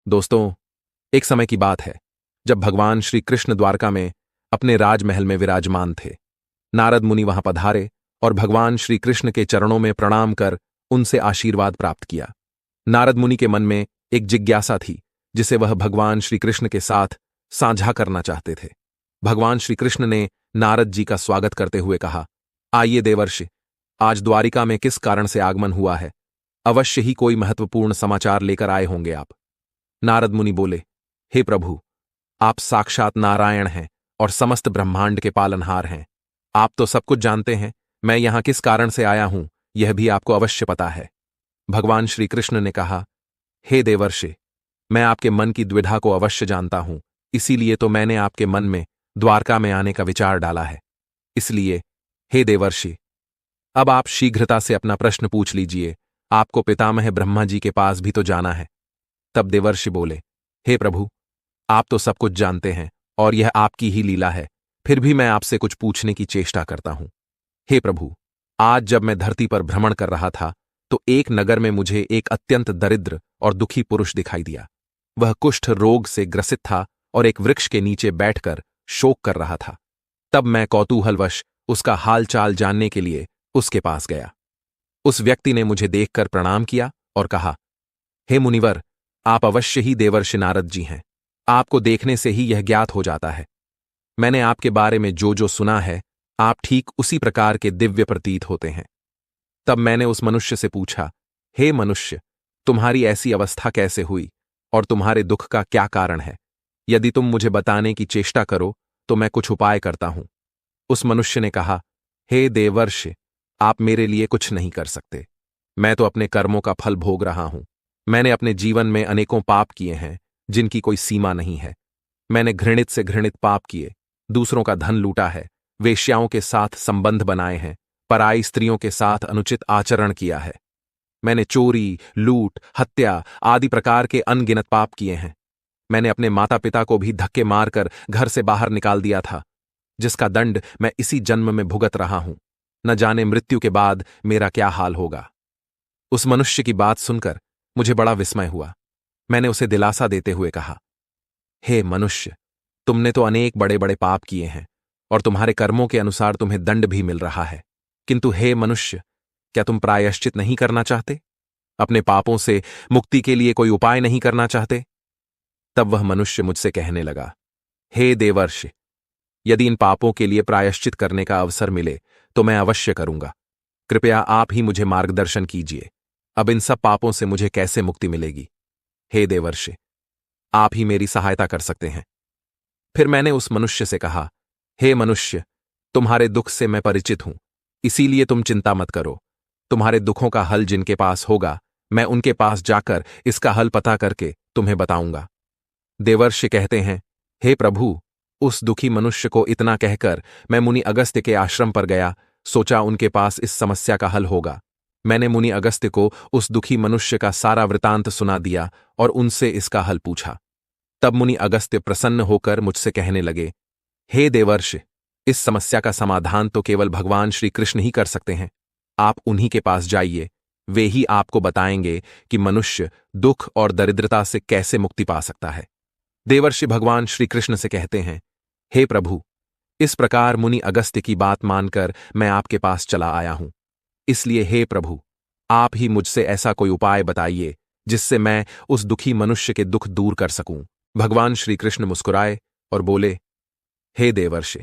दोस्तों, एक समय की बात है जब भगवान श्री कृष्ण द्वारका में अपने राजमहल में विराजमान थे। नारद मुनि वहां पधारे और भगवान श्री कृष्ण के चरणों में प्रणाम कर उनसे आशीर्वाद प्राप्त किया। नारद मुनि के मन में एक जिज्ञासा थी जिसे वह भगवान श्री कृष्ण के साथ साझा करना चाहते थे। भगवान श्री कृष्ण ने नारद जी का स्वागत करते हुए कहा, आइए देवर्षि, आज द्वारिका में किस कारण से आगमन हुआ है? अवश्य ही कोई महत्वपूर्ण समाचार लेकर आए होंगे आप। नारद मुनि बोले, हे प्रभु, आप साक्षात नारायण हैं और समस्त ब्रह्मांड के पालनहार हैं। आप तो सब कुछ जानते हैं। मैं यहां किस कारण से आया हूं यह भी आपको अवश्य पता है। भगवान श्री कृष्ण ने कहा, हे देवर्षि, मैं आपके मन की द्विधा को अवश्य जानता हूं, इसीलिए तो मैंने आपके मन में द्वारका में आने का विचार डाला है। इसलिए हे देवर्षि, अब आप शीघ्रता से अपना प्रश्न पूछ लीजिए। आपको पितामह ब्रह्मा जी के पास भी तो जाना है। तब देवर्षि बोले, हे प्रभु, आप तो सब कुछ जानते हैं और यह आपकी ही लीला है, फिर भी मैं आपसे कुछ पूछने की चेष्टा करता हूं। हे प्रभु, आज जब मैं धरती पर भ्रमण कर रहा था तो एक नगर में मुझे एक अत्यंत दरिद्र और दुखी पुरुष दिखाई दिया। वह कुष्ठ रोग से ग्रसित था और एक वृक्ष के नीचे बैठकर शोक कर रहा था। तब मैं कौतूहलवश उसका हालचाल जानने के लिए उसके पास गया। उस व्यक्ति ने मुझे देखकर प्रणाम किया और कहा, हे मुनिवर, आप अवश्य ही देवर्षि नारद जी हैं। आपको देखने से ही यह ज्ञात हो जाता है। मैंने आपके बारे में जो जो सुना है, आप ठीक उसी प्रकार के दिव्य प्रतीत होते हैं। तब मैंने उस मनुष्य से पूछा, हे मनुष्य, तुम्हारी ऐसी अवस्था कैसे हुई और तुम्हारे दुख का क्या कारण है? यदि तुम मुझे बताने की चेष्टा करो तो मैं कुछ उपाय करता हूं। उस मनुष्य ने कहा, हे देवर्षि, आप मेरे लिए कुछ नहीं कर सकते। मैं तो अपने कर्मों का फल भोग रहा हूं। मैंने अपने जीवन में अनेकों पाप किए हैं जिनकी कोई सीमा नहीं है। मैंने घृणित से घृणित पाप किए, दूसरों का धन लूटा है, वेश्याओं के साथ संबंध बनाए हैं, पराई स्त्रियों के साथ अनुचित आचरण किया है। मैंने चोरी, लूट, हत्या आदि प्रकार के अनगिनत पाप किए हैं। मैंने अपने माता पिता को भी धक्के मारकर घर से बाहर निकाल दिया था, जिसका दंड मैं इसी जन्म में भुगत रहा हूं। न जाने मृत्यु के बाद मेरा क्या हाल होगा। उस मनुष्य की बात सुनकर मुझे बड़ा विस्मय हुआ। मैंने उसे दिलासा देते हुए कहा, हे मनुष्य, तुमने तो अनेक बड़े बड़े पाप किए हैं और तुम्हारे कर्मों के अनुसार तुम्हें दंड भी मिल रहा है, किंतु हे मनुष्य, क्या तुम प्रायश्चित नहीं करना चाहते? अपने पापों से मुक्ति के लिए कोई उपाय नहीं करना चाहते? तब वह मनुष्य मुझसे कहने लगा, हे देवर्षि, यदि इन पापों के लिए प्रायश्चित करने का अवसर मिले तो मैं अवश्य करूंगा। कृपया आप ही मुझे मार्गदर्शन कीजिए। अब इन सब पापों से मुझे कैसे मुक्ति मिलेगी? हे देवर्षि, आप ही मेरी सहायता कर सकते हैं। फिर मैंने उस मनुष्य से कहा, हे मनुष्य, तुम्हारे दुख से मैं परिचित हूं, इसीलिए तुम चिंता मत करो। तुम्हारे दुखों का हल जिनके पास होगा, मैं उनके पास जाकर इसका हल पता करके तुम्हें बताऊंगा। देवर्षि कहते हैं, हे प्रभु, उस दुखी मनुष्य को इतना कहकर मैं मुनि अगस्त्य के आश्रम पर गया। सोचा उनके पास इस समस्या का हल होगा। मैंने मुनि अगस्त्य को उस दुखी मनुष्य का सारा वृतांत सुना दिया और उनसे इसका हल पूछा। तब मुनि अगस्त्य प्रसन्न होकर मुझसे कहने लगे, हे देवर्षि, इस समस्या का समाधान तो केवल भगवान श्री कृष्ण ही कर सकते हैं। आप उन्हीं के पास जाइए, वे ही आपको बताएंगे कि मनुष्य दुख और दरिद्रता से कैसे मुक्ति पा सकता है। देवर्षि भगवान श्री कृष्ण से कहते हैं, हे प्रभु, इस प्रकार मुनि अगस्त्य की बात मानकर मैं आपके पास चला आया हूं। इसलिए हे प्रभु, आप ही मुझसे ऐसा कोई उपाय बताइए जिससे मैं उस दुखी मनुष्य के दुख दूर कर सकूं। भगवान श्री कृष्ण मुस्कुराए और बोले, हे देवर्षि,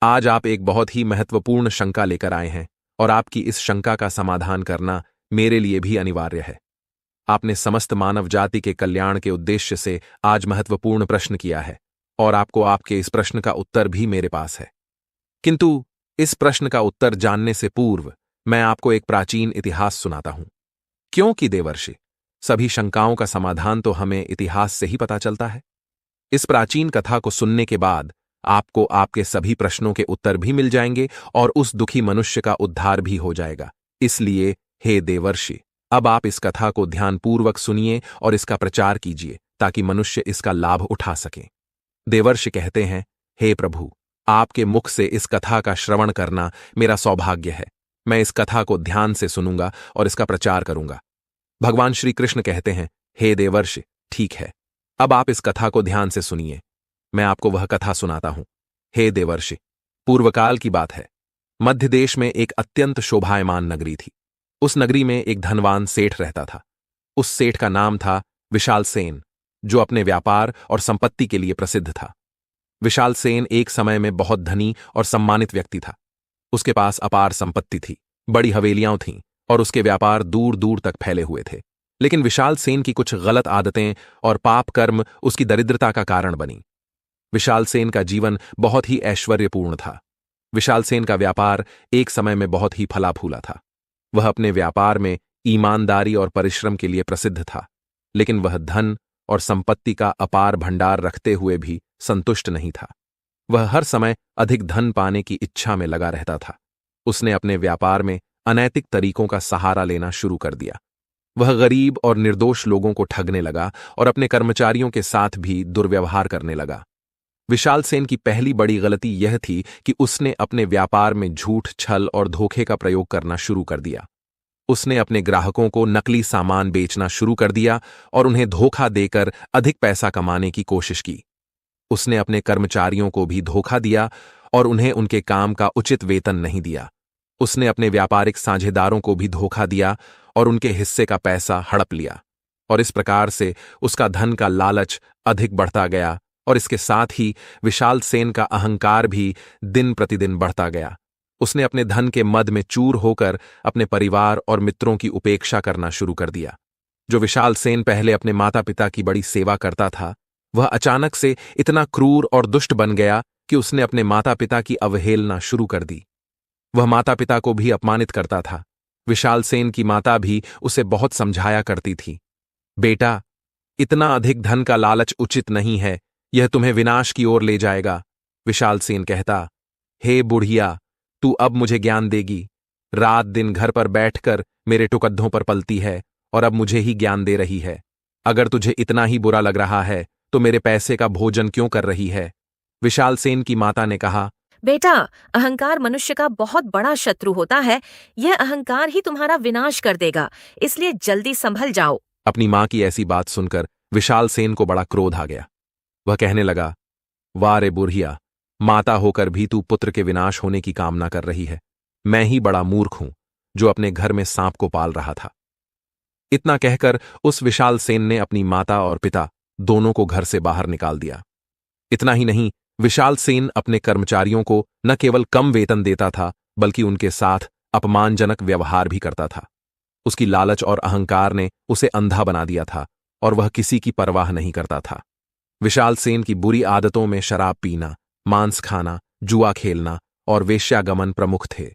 आज आप एक बहुत ही महत्वपूर्ण शंका लेकर आए हैं और आपकी इस शंका का समाधान करना मेरे लिए भी अनिवार्य है। आपने समस्त मानव जाति के कल्याण के उद्देश्य से आज महत्वपूर्ण प्रश्न किया है और आपको आपके इस प्रश्न का उत्तर भी मेरे पास है। किंतु इस प्रश्न का उत्तर जानने से पूर्व मैं आपको एक प्राचीन इतिहास सुनाता हूं। क्योंकि देवर्षि, सभी शंकाओं का समाधान तो हमें इतिहास से ही पता चलता है। इस प्राचीन कथा को सुनने के बाद आपको आपके सभी प्रश्नों के उत्तर भी मिल जाएंगे और उस दुखी मनुष्य का उद्धार भी हो जाएगा। इसलिए हे देवर्षि, अब आप इस कथा को ध्यानपूर्वक सुनिए और इसका प्रचार कीजिए ताकि मनुष्य इसका लाभ उठा सके। देवर्षि कहते हैं, हे प्रभु, आपके मुख से इस कथा का श्रवण करना मेरा सौभाग्य है। मैं इस कथा को ध्यान से सुनूंगा और इसका प्रचार करूंगा। भगवान श्री कृष्ण कहते हैं, हे देवर्षि, ठीक है, अब आप इस कथा को ध्यान से सुनिए। मैं आपको वह कथा सुनाता हूं। हे देवर्षि, पूर्वकाल की बात है। मध्य देश में एक अत्यंत शोभायमान नगरी थी। उस नगरी में एक धनवान सेठ रहता था। उस सेठ का नाम था विशाल सेन, जो अपने व्यापार और संपत्ति के लिए प्रसिद्ध था। विशाल सेन एक समय में बहुत धनी और सम्मानित व्यक्ति था। उसके पास अपार संपत्ति थी, बड़ी हवेलियां थीं और उसके व्यापार दूर दूर तक फैले हुए थे। लेकिन विशाल सेन की कुछ गलत आदतें और पाप कर्म उसकी दरिद्रता का कारण बनी। विशाल सेन का जीवन बहुत ही ऐश्वर्यपूर्ण था। विशाल सेन का व्यापार एक समय में बहुत ही फला फूला था। वह अपने व्यापार में ईमानदारी और परिश्रम के लिए प्रसिद्ध था, लेकिन वह धन और संपत्ति का अपार भंडार रखते हुए भी संतुष्ट नहीं था। वह हर समय अधिक धन पाने की इच्छा में लगा रहता था। उसने अपने व्यापार में अनैतिक तरीकों का सहारा लेना शुरू कर दिया। वह गरीब और निर्दोष लोगों को ठगने लगा और अपने कर्मचारियों के साथ भी दुर्व्यवहार करने लगा। विशाल सेन की पहली बड़ी गलती यह थी कि उसने अपने व्यापार में झूठ, छल और धोखे का प्रयोग करना शुरू कर दिया। उसने अपने ग्राहकों को नकली सामान बेचना शुरू कर दिया और उन्हें धोखा देकर अधिक पैसा कमाने की कोशिश की। उसने अपने कर्मचारियों को भी धोखा दिया और उन्हें उनके काम का उचित वेतन नहीं दिया। उसने अपने व्यापारिक साझेदारों को भी धोखा दिया और उनके हिस्से का पैसा हड़प लिया। और इस प्रकार से उसका धन का लालच अधिक बढ़ता गया और इसके साथ ही विशाल सेन का अहंकार भी दिन प्रतिदिन बढ़ता गया। उसने अपने धन के मद में चूर होकर अपने परिवार और मित्रों की उपेक्षा करना शुरू कर दिया। जो विशाल सेन पहले अपने माता पिता की बड़ी सेवा करता था, वह अचानक से इतना क्रूर और दुष्ट बन गया कि उसने अपने माता पिता की अवहेलना शुरू कर दी। वह माता पिता को भी अपमानित करता था। विशाल सेन की माता भी उसे बहुत समझाया करती थी, बेटा, इतना अधिक धन का लालच उचित नहीं है, यह तुम्हें विनाश की ओर ले जाएगा। विशाल सेन कहता, हे बुढ़िया, तू अब मुझे ज्ञान देगी। रात दिन घर पर बैठकर मेरे टुकद्दों पर पलती है और अब मुझे ही ज्ञान दे रही है। अगर तुझे इतना ही बुरा लग रहा है तो मेरे पैसे का भोजन क्यों कर रही है? विशाल सेन की माता ने कहा, बेटा, अहंकार मनुष्य का बहुत बड़ा शत्रु होता है। यह अहंकार ही तुम्हारा विनाश कर देगा, इसलिए जल्दी संभल जाओ। अपनी मां की ऐसी बात सुनकर विशाल सेन को बड़ा क्रोध आ गया। वह कहने लगा, वाह रे बुढ़िया, माता होकर भी तू पुत्र के विनाश होने की कामना कर रही है। मैं ही बड़ा मूर्ख हूं जो अपने घर में सांप को पाल रहा था। इतना कहकर उस विशाल सेन ने अपनी माता और पिता दोनों को घर से बाहर निकाल दिया। इतना ही नहीं, विशाल सेन अपने कर्मचारियों को न केवल कम वेतन देता था, बल्कि उनके साथ अपमानजनक व्यवहार भी करता था। उसकी लालच और अहंकार ने उसे अंधा बना दिया था और वह किसी की परवाह नहीं करता था। विशाल सेन की बुरी आदतों में शराब पीना, मांस खाना, जुआ खेलना और वेश्यागमन प्रमुख थे।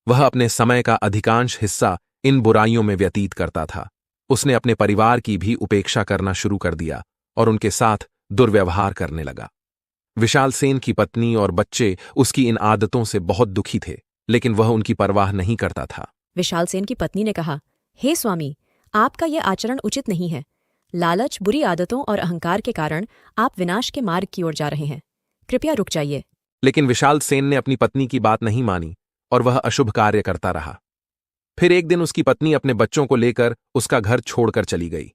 वह अपने समय का अधिकांश हिस्सा इन बुराइयों में व्यतीत करता था। उसने अपने परिवार की भी उपेक्षा करना शुरू कर दिया और उनके साथ दुर्व्यवहार करने लगा। विशाल सेन की पत्नी और बच्चे उसकी इन आदतों से बहुत दुखी थे, लेकिन वह उनकी परवाह नहीं करता था। विशाल सेन की पत्नी ने कहा, हे स्वामी, आपका यह आचरण उचित नहीं है। लालच, बुरी आदतों और अहंकार के कारण आप विनाश के मार्ग की ओर जा रहे हैं। कृपया रुक जाइए। लेकिन विशाल सेन ने अपनी पत्नी की बात नहीं मानी और वह अशुभ कार्य करता रहा। फिर एक दिन उसकी पत्नी अपने बच्चों को लेकर उसका घर छोड़कर चली गई।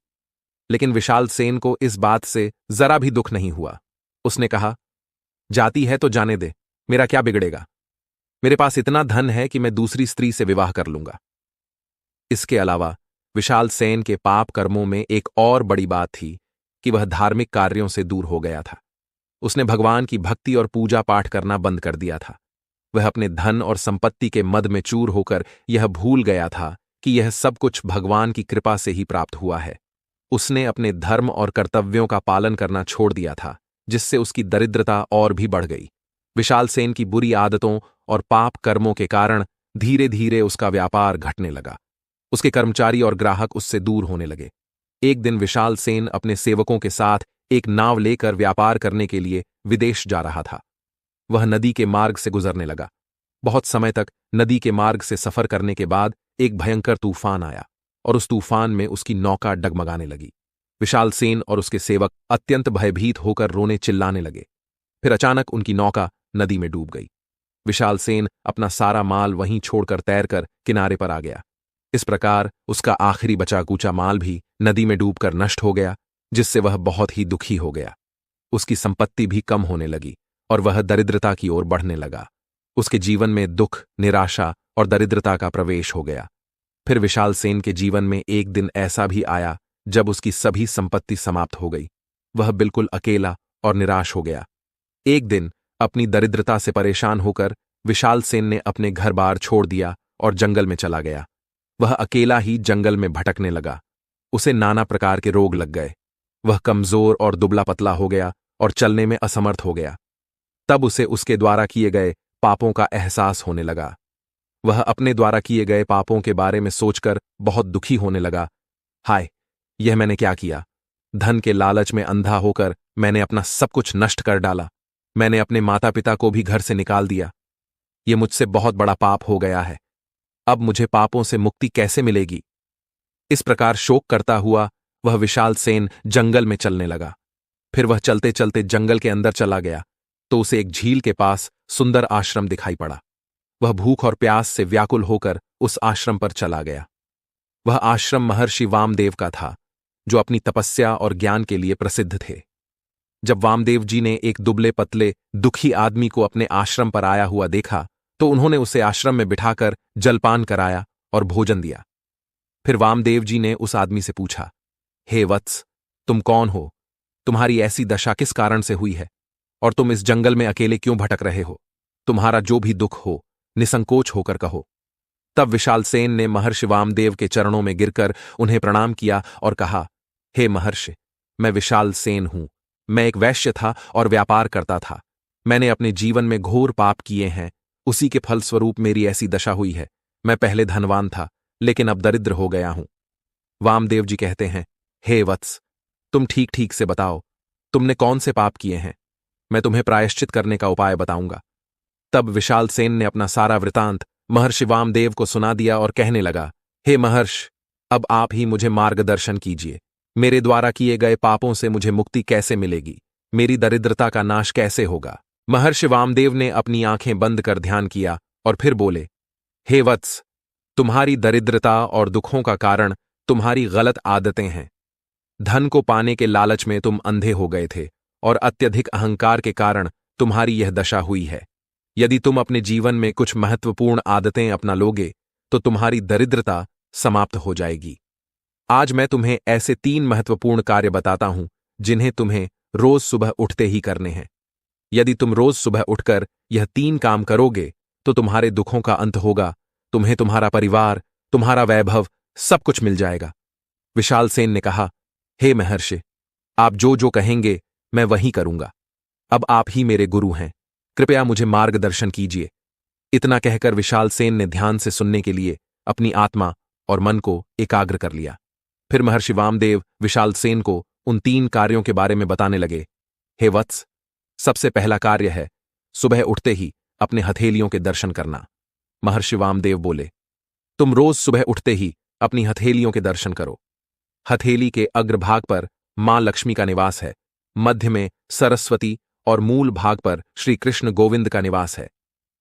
लेकिन विशाल सेन को इस बात से जरा भी दुख नहीं हुआ। उसने कहा, जाती है तो जाने दे, मेरा क्या बिगड़ेगा? मेरे पास इतना धन है कि मैं दूसरी स्त्री से विवाह कर लूंगा। इसके अलावा विशाल सेन के पाप कर्मों में एक और बड़ी बात थी कि वह धार्मिक कार्यों से दूर हो गया था। उसने भगवान की भक्ति और पूजा पाठ करना बंद कर दिया था। वह अपने धन और संपत्ति के मद में चूर होकर यह भूल गया था कि यह सब कुछ भगवान की कृपा से ही प्राप्त हुआ है। उसने अपने धर्म और कर्तव्यों का पालन करना छोड़ दिया था, जिससे उसकी दरिद्रता और भी बढ़ गई। विशाल सेन की बुरी आदतों और पाप कर्मों के कारण धीरे धीरे उसका व्यापार घटने लगा। उसके कर्मचारी और ग्राहक उससे दूर होने लगे। एक दिन विशाल सेन अपने सेवकों के साथ एक नाव लेकर व्यापार करने के लिए विदेश जा रहा था। वह नदी के मार्ग से गुजरने लगा। बहुत समय तक नदी के मार्ग से सफर करने के बाद एक भयंकर तूफान आया और उस तूफान में उसकी नौका डगमगाने लगी। विशाल सेन और उसके सेवक अत्यंत भयभीत होकर रोने चिल्लाने लगे। फिर अचानक उनकी नौका नदी में डूब गई। विशाल सेन अपना सारा माल वहीं छोड़कर तैरकर किनारे पर आ गया। इस प्रकार उसका आखिरी बचा कूचा माल भी नदी में डूबकर नष्ट हो गया, जिससे वह बहुत ही दुखी हो गया। उसकी संपत्ति भी कम होने लगी और वह दरिद्रता की ओर बढ़ने लगा। उसके जीवन में दुख, निराशा और दरिद्रता का प्रवेश हो गया। फिर विशाल सेन के जीवन में एक दिन ऐसा भी आया जब उसकी सभी संपत्ति समाप्त हो गई। वह बिल्कुल अकेला और निराश हो गया। एक दिन अपनी दरिद्रता से परेशान होकर विशाल सेन ने अपने घर बार छोड़ दिया और जंगल में चला गया। वह अकेला ही जंगल में भटकने लगा। उसे नाना प्रकार के रोग लग गए। वह कमजोर और दुबला पतला हो गया और चलने में असमर्थ हो गया। तब उसे उसके द्वारा किए गए पापों का एहसास होने लगा। वह अपने द्वारा किए गए पापों के बारे में सोचकर बहुत दुखी होने लगा। हाय, यह मैंने क्या किया? धन के लालच में अंधा होकर मैंने अपना सब कुछ नष्ट कर डाला। मैंने अपने माता पिता को भी घर से निकाल दिया। यह मुझसे बहुत बड़ा पाप हो गया है। अब मुझे पापों से मुक्ति कैसे मिलेगी? इस प्रकार शोक करता हुआ वह विशाल सेन जंगल में चलने लगा। फिर वह चलते चलते जंगल के अंदर चला गया तो उसे एक झील के पास सुंदर आश्रम दिखाई पड़ा। वह भूख और प्यास से व्याकुल होकर उस आश्रम पर चला गया। वह आश्रम महर्षि वामदेव का था, जो अपनी तपस्या और ज्ञान के लिए प्रसिद्ध थे। जब वामदेव जी ने एक दुबले पतले दुखी आदमी को अपने आश्रम पर आया हुआ देखा तो उन्होंने उसे आश्रम में बिठाकर जलपान कराया और भोजन दिया। फिर वामदेव जी ने उस आदमी से पूछा, हे वत्स, तुम कौन हो? तुम्हारी ऐसी दशा किस कारण से हुई है? और तुम इस जंगल में अकेले क्यों भटक रहे हो? तुम्हारा जो भी दुख हो निसंकोच होकर कहो। तब विशाल सेन ने महर्षि वामदेव के चरणों में गिरकर उन्हें प्रणाम किया और कहा, हे महर्षि, मैं विशाल सेन हूं। मैं एक वैश्य था और व्यापार करता था। मैंने अपने जीवन में घोर पाप किए हैं। उसी के फलस्वरूप मेरी ऐसी दशा हुई है। मैं पहले धनवान था, लेकिन अब दरिद्र हो गया हूं। वामदेव जी कहते हैं, हे वत्स, तुम ठीक ठीक से बताओ, तुमने कौन से पाप किए हैं? मैं तुम्हें प्रायश्चित करने का उपाय बताऊंगा। तब विशाल सेन ने अपना सारा वृतांत महर्षि वामदेव को सुना दिया और कहने लगा, हे महर्षि, अब आप ही मुझे मार्गदर्शन कीजिए। मेरे द्वारा किए गए पापों से मुझे मुक्ति कैसे मिलेगी? मेरी दरिद्रता का नाश कैसे होगा? महर्षि वामदेव ने अपनी आंखें बंद कर ध्यान किया और फिर बोले, हे वत्स, तुम्हारी दरिद्रता और दुखों का कारण तुम्हारी गलत आदतें हैं। धन को पाने के लालच में तुम अंधे हो गए थे और अत्यधिक अहंकार के कारण तुम्हारी यह दशा हुई है। यदि तुम अपने जीवन में कुछ महत्वपूर्ण आदतें अपना लोगे तो तुम्हारी दरिद्रता समाप्त हो जाएगी। आज मैं तुम्हें ऐसे 3 महत्वपूर्ण कार्य बताता हूं जिन्हें तुम्हें रोज सुबह उठते ही करने हैं। यदि तुम रोज सुबह उठकर यह 3 काम करोगे तो तुम्हारे दुखों का अंत होगा। तुम्हें तुम्हारा परिवार, तुम्हारा वैभव, सब कुछ मिल जाएगा। विशाल सेन ने कहा, हे महर्षि, आप जो जो कहेंगे मैं वही करूंगा। अब आप ही मेरे गुरु हैं, कृपया मुझे मार्गदर्शन कीजिए। इतना कहकर विशाल सेन ने ध्यान से सुनने के लिए अपनी आत्मा और मन को एकाग्र कर लिया। फिर महर्षि वामदेव विशाल सेन को उन 3 कार्यों के बारे में बताने लगे। हे वत्स, सबसे पहला कार्य है सुबह उठते ही अपने हथेलियों के दर्शन करना। महर्षि वामदेव बोले, तुम रोज सुबह उठते ही अपनी हथेलियों के दर्शन करो। हथेली के अग्रभाग पर मां लक्ष्मी का निवास है, मध्य में सरस्वती और मूल भाग पर श्री कृष्ण गोविंद का निवास है।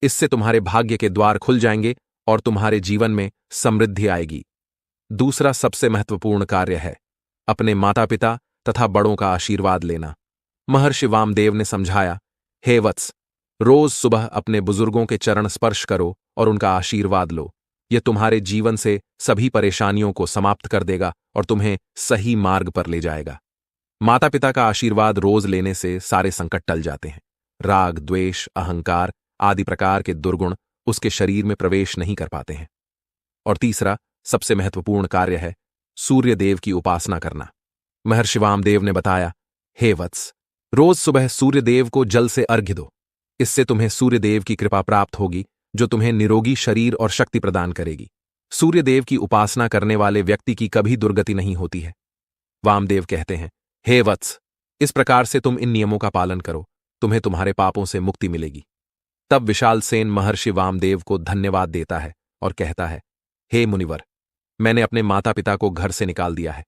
इससे तुम्हारे भाग्य के द्वार खुल जाएंगे और तुम्हारे जीवन में समृद्धि आएगी। दूसरा सबसे महत्वपूर्ण कार्य है अपने माता पिता तथा बड़ों का आशीर्वाद लेना। महर्षि वामदेव ने समझाया, हे वत्स, रोज सुबह अपने बुजुर्गों के चरण स्पर्श करो और उनका आशीर्वाद लो। यह तुम्हारे जीवन से सभी परेशानियों को समाप्त कर देगा और तुम्हें सही मार्ग पर ले जाएगा। माता पिता का आशीर्वाद रोज लेने से सारे संकट टल जाते हैं। राग, द्वेष, अहंकार आदि प्रकार के दुर्गुण उसके शरीर में प्रवेश नहीं कर पाते हैं। और तीसरा सबसे महत्वपूर्ण कार्य है सूर्य देव की उपासना करना। महर्षि वामदेव ने बताया, हे वत्स, रोज सुबह सूर्य देव को जल से अर्घ्य दो। इससे तुम्हें सूर्य देव की कृपा प्राप्त होगी, जो तुम्हें निरोगी शरीर और शक्ति प्रदान करेगी। सूर्य देव की उपासना करने वाले व्यक्ति की कभी दुर्गति नहीं होती है। वामदेव कहते हैं, हे वत्स, इस प्रकार से तुम इन नियमों का पालन करो, तुम्हें तुम्हारे पापों से मुक्ति मिलेगी। तब विशाल सेन महर्षि वामदेव को धन्यवाद देता है और कहता है, हे मुनिवर, मैंने अपने माता पिता को घर से निकाल दिया है।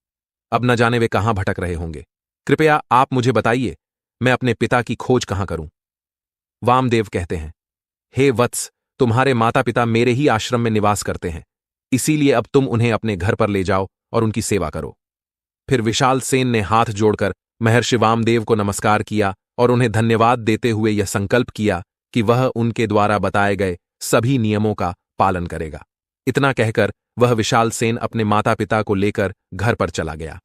अब न जाने वे कहां भटक रहे होंगे। कृपया आप मुझे बताइए, मैं अपने पिता की खोज कहां करूं? वामदेव कहते हैं, हे वत्स, तुम्हारे माता पिता मेरे ही आश्रम में निवास करते हैं, इसीलिए अब तुम उन्हें अपने घर पर ले जाओ और उनकी सेवा करो। फिर विशाल सेन ने हाथ जोड़कर महर्षि वामदेव को नमस्कार किया और उन्हें धन्यवाद देते हुए यह संकल्प किया कि वह उनके द्वारा बताए गए सभी नियमों का पालन करेगा। इतना कहकर वह विशाल सेन अपने माता पिता को लेकर घर पर चला गया।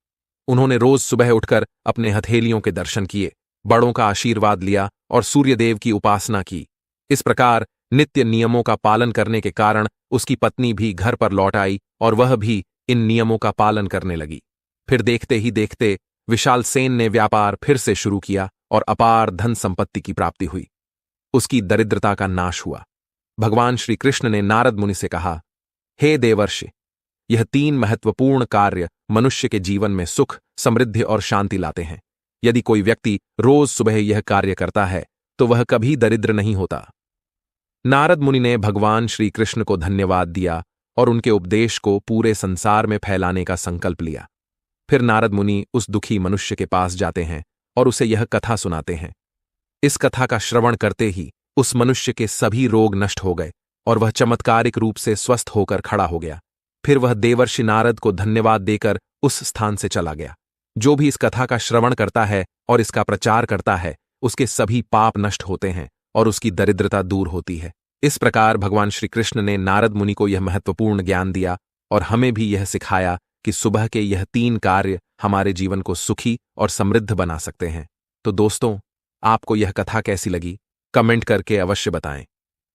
उन्होंने रोज सुबह उठकर अपने हथेलियों के दर्शन किए, बड़ों का आशीर्वाद लिया और सूर्यदेव की उपासना की। इस प्रकार नित्य नियमों का पालन करने के कारण उसकी पत्नी भी घर पर लौट आई और वह भी इन नियमों का पालन करने लगी। फिर देखते ही देखते विशाल सेन ने व्यापार फिर से शुरू किया और अपार धन संपत्ति की प्राप्ति हुई। उसकी दरिद्रता का नाश हुआ। भगवान श्री कृष्ण ने नारद मुनि से कहा, हे देवर्षि, यह 3 महत्वपूर्ण कार्य मनुष्य के जीवन में सुख, समृद्धि और शांति लाते हैं। यदि कोई व्यक्ति रोज सुबह यह कार्य करता है तो वह कभी दरिद्र नहीं होता। नारद मुनि ने भगवान श्री कृष्ण को धन्यवाद दिया और उनके उपदेश को पूरे संसार में फैलाने का संकल्प लिया। फिर नारद मुनि उस दुखी मनुष्य के पास जाते हैं और उसे यह कथा सुनाते हैं। इस कथा का श्रवण करते ही उस मनुष्य के सभी रोग नष्ट हो गए और वह चमत्कारिक रूप से स्वस्थ होकर खड़ा हो गया। फिर वह देवर्षि नारद को धन्यवाद देकर उस स्थान से चला गया। जो भी इस कथा का श्रवण करता है और इसका प्रचार करता है, उसके सभी पाप नष्ट होते हैं और उसकी दरिद्रता दूर होती है। इस प्रकार भगवान श्री कृष्ण ने नारद मुनि को यह महत्वपूर्ण ज्ञान दिया और हमें भी यह सिखाया कि सुबह के यह 3 कार्य हमारे जीवन को सुखी और समृद्ध बना सकते हैं। तो दोस्तों, आपको यह कथा कैसी लगी? कमेंट करके अवश्य बताएं।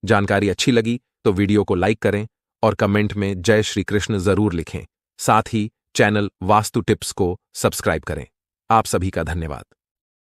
जानकारी अच्छी लगी तो वीडियो को लाइक करें और कमेंट में जय श्री कृष्ण जरूर लिखें। साथ ही चैनल वास्तु टिप्स को सब्सक्राइब करें। आप सभी का धन्यवाद।